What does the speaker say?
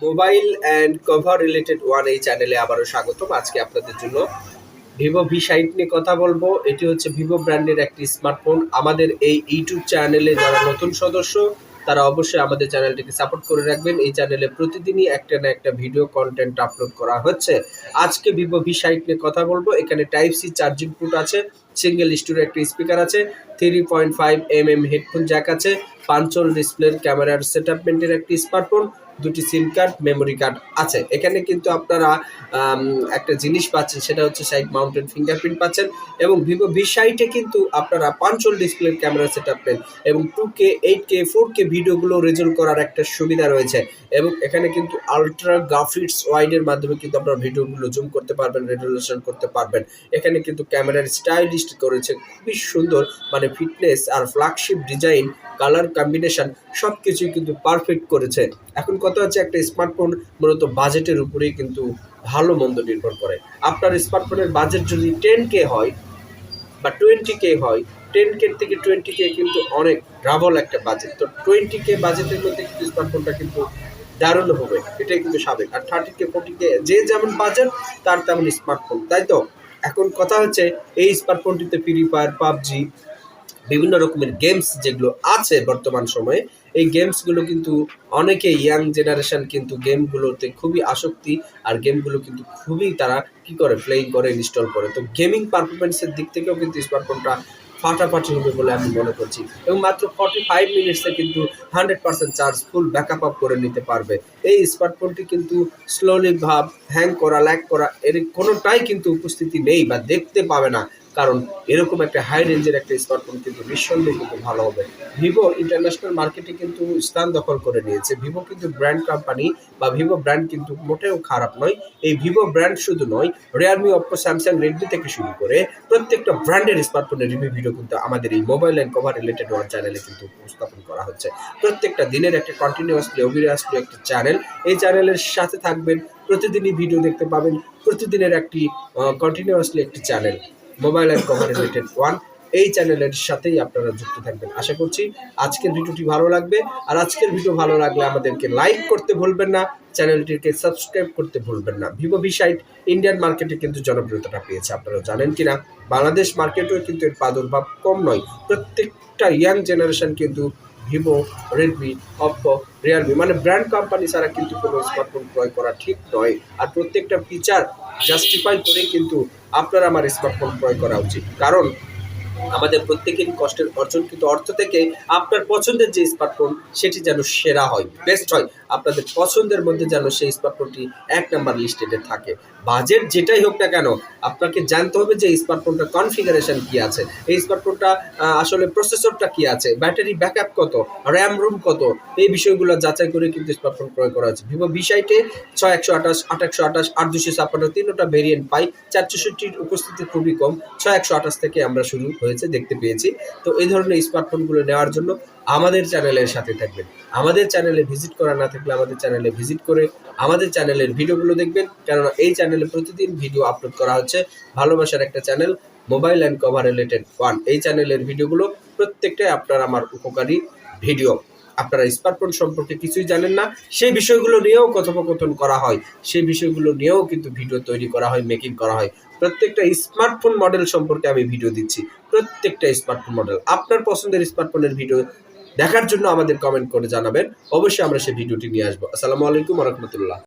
Mobile and cover related one এই চ্যানেলে আবারও স্বাগতম। আজকে আপনাদের জন্য ভিভো ভি60 নিয়ে কথা বলবো। এটি হচ্ছে ভিভো ব্র্যান্ডের একটি স্মার্টফোন। আমাদের এই ইউটিউব চ্যানেলে যারা নতুন সদস্য তারা অবশ্যই আমাদের চ্যানেলটিকে সাপোর্ট করে রাখবেন। এই চ্যানেলে প্রতিদিনই একটা না একটা ভিডিও কন্টেন্ট আপলোড করা হচ্ছে। আজকে ভিভো ভি60 নিয়ে কথা বলবো। এখানে টাইপ সি চার্জিং পোর্ট আছে, সিঙ্গেল স্টোরের একটি স্পিকার আছে, 3.5 mm হেডফোন জ্যাক আছে, পাঞ্চল ডিসপ্লের ক্যামেরার সেটআপমেন্টের একটি স্মার্টফোন, দুটি সিম কার্ড, মেমোরি কার্ড আছে। এখানে কিন্তু আপনারা একটা জিনিস পাচ্ছেন, সেটা হচ্ছে সাইড মাউন্টেড ফিঙ্গারপ্রিন্ট পাচ্ছেন। এবং ভিভো ভি60 কিন্তু আপনারা পাঞ্চল ডিসপ্লের ক্যামেরা সেটআপমেন্ট এবং 2K 8K 4K ভিডিওগুলো রেজল্ট করার একটা সুবিধা রয়েছে। এবং এখানে কিন্তু আলট্রা গ্রাফিক্স ওয়াইডের মাধ্যমে কিন্তু আপনারা ভিডিওগুলো জুম করতে পারবেন, রেজলিউশন করতে পারবেন। এখানে কিন্তু ক্যামেরার স্টাইলিশ করেছে, খুবই সুন্দর, মানে ফিটনেস আর ফ্ল্যাগশিপ ডিজাইন, কালার কম্বিনেশন সব কিছুই কিন্তু পারফেক্ট করেছে। এখন কথা হচ্ছে, একটা স্মার্টফোন মূলত বাজেটের উপরেই কিন্তু ভালো মন্দ নির্ভর করে। আপনার স্মার্টফোনের বাজেট যদি 10K হয় বা 20K হয়, 10K থেকে 20K কিন্তু অনেক ডাবল একটা বাজেট। তো 20K বাজেটের মধ্যে কিন্তু স্মার্টফোনটা কিন্তু দারুণ হবে, এটাই কিন্তু স্বাভাবিক। আর 30K 40K যে যেমন বাজেট তার তেমন স্মার্টফোন, তাই তো? এখন কথা হচ্ছে, এই স্মার্টফোনটিতে ফ্রি ফায়ার, পাবজি, বিভিন্ন রকমের গেমস যেগুলো আছে বর্তমান সময়ে, এই গেমসগুলো কিন্তু অনেকে ইয়াং জেনারেশন কিন্তু গেমগুলোতে খুবই আসক্তি, আর গেমগুলো কিন্তু খুবই তারা কি করে, প্লেইং করে, ইনস্টল করে। তো গেমিং পারফরমেন্সের দিক থেকেও কিন্তু স্মার্টফোনটা ফাটাফাটি হবে বলে আমি মনে করছি। এবং মাত্র 45 মিনিটসে কিন্তু 100% চার্জ ফুল ব্যাকআপ আপ করে নিতে পারবে। এই স্মার্টফোনটি কিন্তু স্লোলি ভাব, হ্যাং করা, ল্যাগ করা এর কোনোটাই কিন্তু উপস্থিতি নেই বা দেখতে পাবে না। কারণ এরকম একটা হাই রেঞ্জের একটা স্মার্টফোন কিন্তু নিঃসন্দেহে কিন্তু ভালো হবে। ভিভো ইন্টারন্যাশনাল মার্কেটে কিন্তু স্থান দখল করে নিয়েছে। ভিভো কিন্তু ব্র্যান্ড কোম্পানি, বা ভিভো ব্র্যান্ড কিন্তু মোটেও খারাপ নয়। এই ভিভো ব্র্যান্ড শুধু নয়, রিয়েলমি, অপ্পো, স্যামসাং, রেডমি থেকে শুরু করে প্রত্যেকটা ব্র্যান্ডের স্মার্টফোনের রিভিউ ভিডিও কিন্তু আমাদের এই mobile and cover related one চ্যানেলে কিন্তু উপস্থাপন করা হচ্ছে। প্রত্যেকটা দিনের একটা কন্টিনিউয়াসলি অবিরাসলি একটা চ্যানেল। এই চ্যানেলের সাথে থাকবেন, প্রতিদিনই ভিডিও দেখতে পাবেন, প্রতিদিনের একটি কন্টিনিউয়াসলি একটি channel mobile and cover related one. এই চ্যানেলের সাথেই আপনারা যুক্ত থাকবেন। আশা করছি আজকের ভিডিওটি ভালো লাগবে। আর আজকের ভিডিও ভালো লাগলে আমাদেরকে লাইক করতে ভুলবেন না, চ্যানেলটিকে সাবস্ক্রাইব করতে ভুলবেন না। ভিভো ভি60 ইন্ডিয়ান মার্কেটে কিন্তু জনপ্রিয়তাটা পেয়েছে, আপনারা জানেন কিনা। বাংলাদেশ মার্কেটেও কিন্তু এর প্রাদুর্ভাব কম নয়। প্রত্যেকটা ইয়াং জেনারেশন কিন্তু ভিভো, রেডমি, অপ্পো, রিয়েলমি, মানে ব্র্যান্ড কোম্পানি ছাড়া কিন্তু কোনো স্মার্টফোন ক্রয় করা ঠিক নয়। আর প্রত্যেকটা ফিচার জাস্টিফাই করেই কিন্তু আপনার আমার স্মার্টফোন ক্রয় করা উচিত। কারণ আমাদের প্রত্যেকেরই কষ্টের অর্জনকৃত অর্থ থেকে আপনার পছন্দের যে স্মার্টফোন সেটি যেন সেরা হয়, বেস্ট হয়। আপনাদের পছন্দের মধ্যে যেন সেই স্মার্টফোনটি 1 নাম্বার লিস্টেডে থাকে। বাজেট যেটাই হোক না কেন, আপনাকে জানতে হবে যে এই স্মার্টফোনটা কনফিগারেশন কি আছে, এই স্মার্টফোনটা আসলে প্রসেসরটা কি আছে, ব্যাটারি ব্যাকআপ কত, র্যাম রুম কত, এই বিষয়গুলো যাচাই করে কিন্তু স্মার্টফোন ক্রয় করা হচ্ছে। ভিভো ভি60 6 128, 8 128, 8 256 তিনটা ভেরিয়েন্ট পাই। 464 উপস্থিতি খুবই কম, 6 128 থেকে আমরা শুরু হয়েছে দেখতে পেয়েছি। তো এই ধরনের স্মার্টফোনগুলো নেওয়ার জন্য আমাদের চ্যানেলের সাথে থাকবেন। আমাদের চ্যানেলে ভিজিট করা না থাকলে আমাদের চ্যানেলে ভিজিট করে আমাদের চ্যানেলের ভিডিওগুলো দেখবেন, কেননা এই চ্যানেলে প্রতিদিন ভিডিও আপলোড করা হচ্ছে। ভালোবাসার একটা channel mobile and cover related one, এই চ্যানেলের ভিডিওগুলো প্রত্যেকটাই আপনার আমার উপকারী ভিডিও। আপনারা স্মার্টফোন সম্পর্কে কিছুই জানেন না, সেই বিষয়গুলো নিয়েও কথোপকথন করা হয়, সেই বিষয়গুলো নিয়েও কিন্তু ভিডিও তৈরি করা হয়, মেকিং করা হয়। প্রত্যেকটা স্মার্টফোন মডেল সম্পর্কে আমি ভিডিও দিচ্ছি, প্রত্যেকটা স্মার্টফোন মডেল। আপনার পছন্দের স্মার্টফোনের ভিডিও দেখার জন্য আমাদের কমেন্ট করে জানাবেন, অবশ্যই আমরা সেই ভিডিওটি নিয়ে আসবো। আসসালামু আলাইকুম ওয়া রাহমাতুল্লাহ।